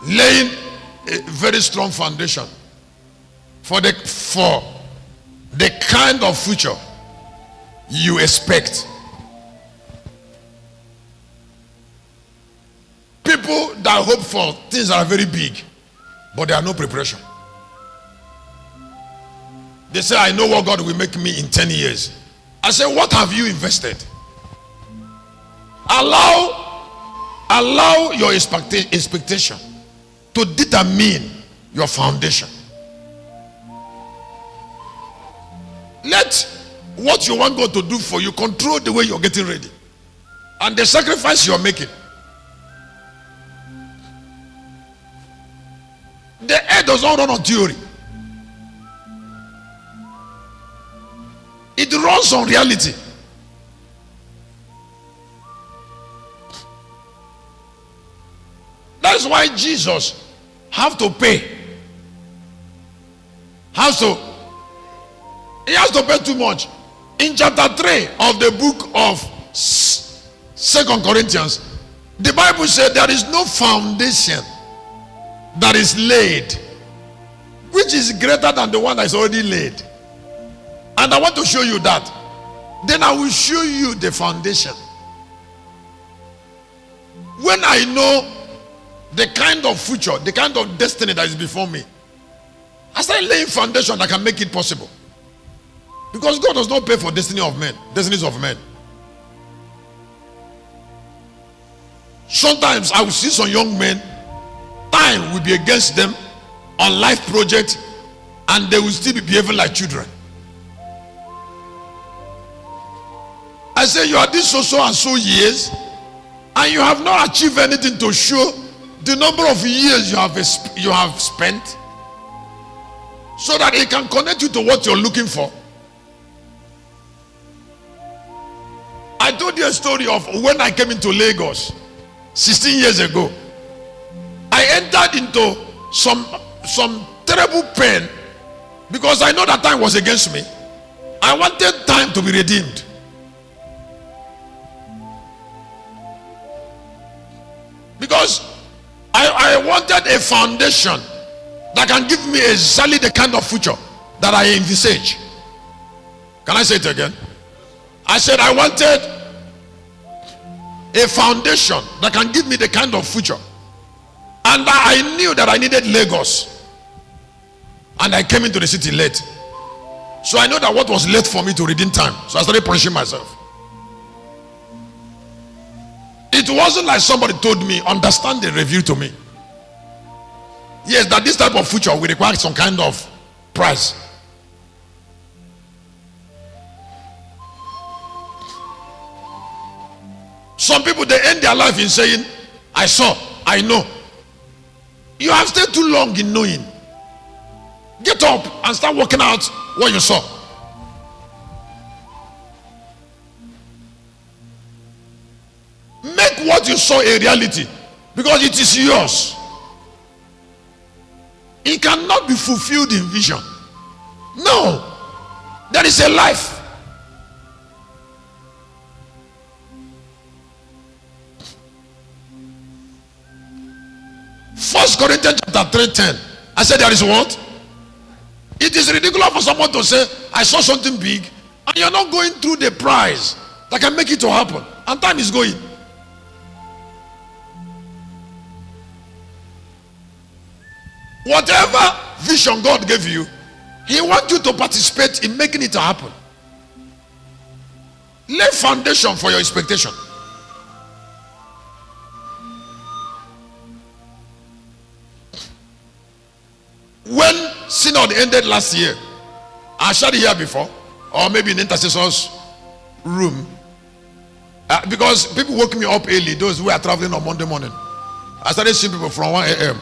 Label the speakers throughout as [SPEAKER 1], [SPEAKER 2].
[SPEAKER 1] laying a very strong foundation for the kind of future you expect. People that hope for things that are very big, but there are no preparation. They say, I know what God will make me in 10 years. I say, what have you invested? Allow your expectation to determine your foundation. Let what you want God to do for you control the way you're getting ready and the sacrifice you're making. The earth does not run on theory. It runs on reality. That is why Jesus have to pay. He has to pay too much. In chapter 3 of the book of 2 Corinthians, the Bible said there is no foundation that is laid which is greater than the one that is already laid. And I want to show you that. Then I will show you the foundation. When I know the kind of future, the kind of destiny that is before me, I start laying foundation that can make it possible. Because God does not pay for destinies of men. Sometimes I will see some young men, time will be against them on life project, and they will still be behaving like children. I say, you are this so and so years, and you have not achieved anything to show the number of years you have spent, so that it can connect you to what you're looking for. I told you a story of when I came into Lagos 16 years ago. I entered into some terrible pain because I know that time was against me. I wanted time to be redeemed. Because I wanted a foundation that can give me exactly the kind of future that I envisage. Can I say it again? I said I wanted a foundation that can give me the kind of future. And I knew that I needed Lagos. And I came into the city late. So I know that what was late for me to redeem time. So I started punishing myself. It wasn't like somebody told me, understanding revealed to me. Yes, that this type of future will require some kind of price. Some people, they end their life in saying, I saw, I know. You have stayed too long in knowing. Get up and start working out what you saw. Make what you saw a reality, because it is yours. It cannot be fulfilled in vision. No, there is a life. First Corinthians chapter 3:10. I said there is what? It is ridiculous for someone to say, I saw something big, and you're not going through the price that can make it to happen. And time is going. Whatever vision God gave you, He wants you to participate in making it happen. Lay foundation for your expectation. When synod ended last year, I shared it here before, or maybe in intercessor's room, because people woke me up early, those who are traveling on Monday morning. I started seeing people from 1 a.m.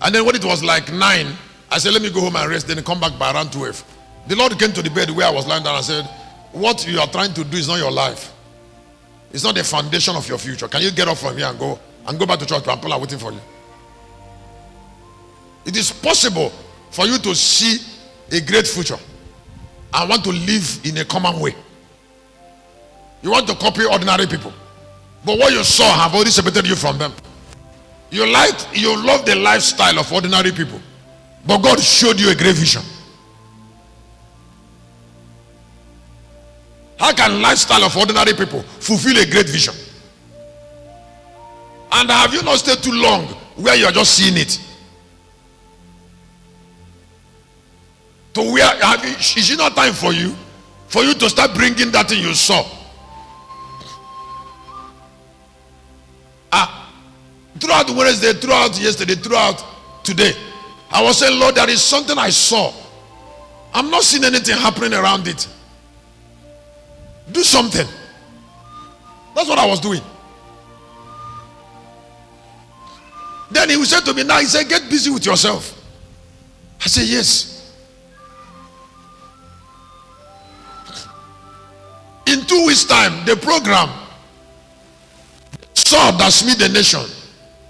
[SPEAKER 1] And then when it was like 9, I said, let me go home and rest, then come back by around 12. The Lord came to the bed where I was lying down and said, what you are trying to do is not your life. It's not the foundation of your future. Can you get up from here and go back to church? People are waiting for you. It is possible for you to see a great future and want to live in a common way. You want to copy ordinary people, but what you saw have already separated you from them. You love the lifestyle of ordinary people, but God showed you a great vision. How can lifestyle of ordinary people fulfill a great vision? And have you not stayed too long where you are just seeing it? To where is it not time for you to start bringing that thing you saw? Throughout Wednesday, throughout yesterday, throughout today, I was saying, Lord, there is something I saw. I'm not seeing anything happening around it. Do something. That's what I was doing. Then he said to me, now he said, get busy with yourself. I said, yes. In 2 weeks' time, the program Sword That Smith the Nation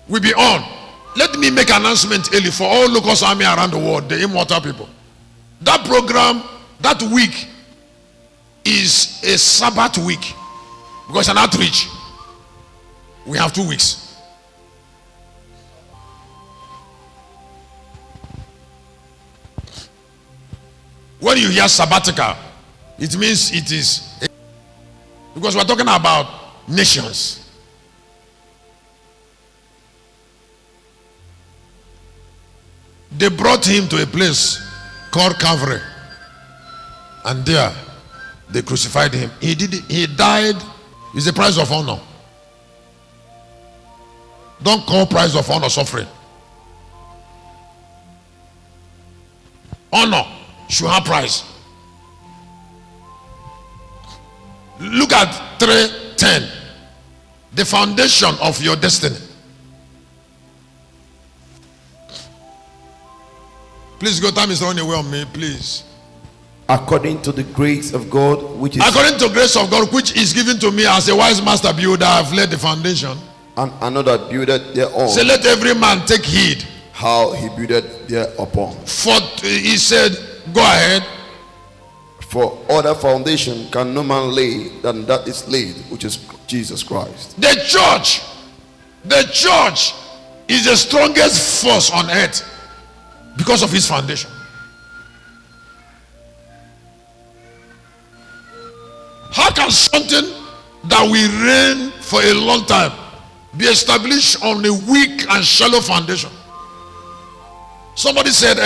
[SPEAKER 1] will be on. Let me make an announcement early for all Locust Army around the world, the immortal people. That program, that week, is a Sabbath week, because an outreach. We have 2 weeks. When you hear sabbatical, it means it is, because we're talking about nations. They brought him to a place called Calvary, and there they crucified him. He died. It's a price of honor. Don't call price of honor suffering. Honor should have price. Look at 3:10. The foundation of your destiny. Please go, time is running away on me, please.
[SPEAKER 2] According to the grace of God, which is
[SPEAKER 1] according to the grace of God, which is given to me as a wise master builder, I have laid the foundation.
[SPEAKER 2] And another builded thereon.
[SPEAKER 1] So let every man take heed
[SPEAKER 2] How he builded thereupon.
[SPEAKER 1] For he said, go ahead.
[SPEAKER 2] For other foundation can no man lay than that is laid, which is Jesus Christ.
[SPEAKER 1] The church is the strongest force on earth because of his foundation. How can something that will reign for a long time be established on a weak and shallow foundation? Somebody said,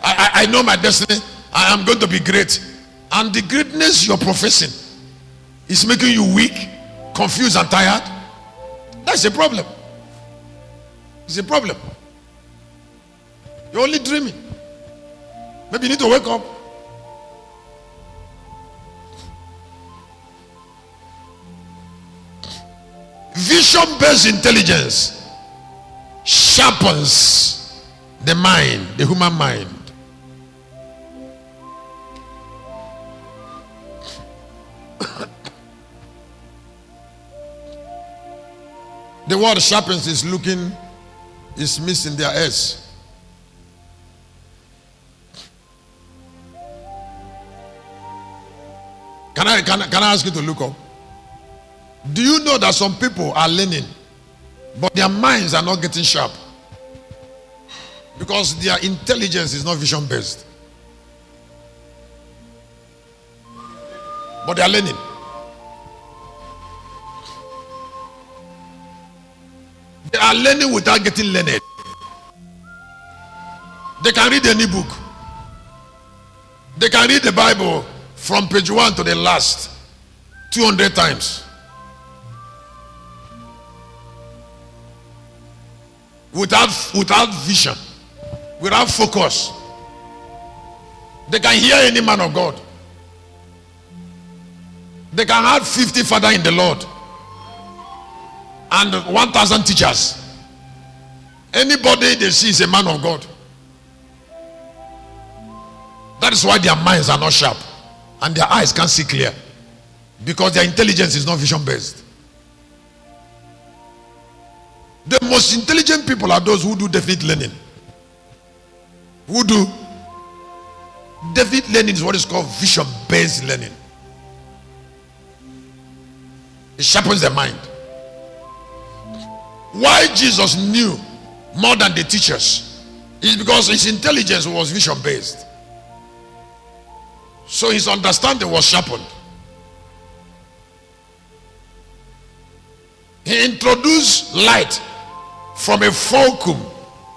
[SPEAKER 1] I know my destiny, I am going to be great. And the greatness you're professing is making you weak, confused and tired. That's a problem. It's a problem. You're only dreaming. Maybe you need to wake up. Vision-based intelligence sharpens the mind, the human mind. The word sharpens is missing their S. Can I ask you to look up? Do you know that some people are learning, but their minds are not getting sharp? Because their intelligence is not vision based. But they are learning. They are learning without getting learned. They can read any book. They can read the Bible from page 1 to the last 200 times. Without vision, without focus. They can hear any man of God. They can have 50 fathers in the Lord and 1,000 teachers. Anybody they see is a man of God. That is why their minds are not sharp and their eyes can't see clear, because their intelligence is not vision based. The most intelligent people are those who do definite learning. Who do definite learning is what is called vision based learning. It sharpens the mind. Why Jesus knew more than the teachers. It's because his intelligence was vision based. So his understanding was sharpened. He introduced light from a fulcrum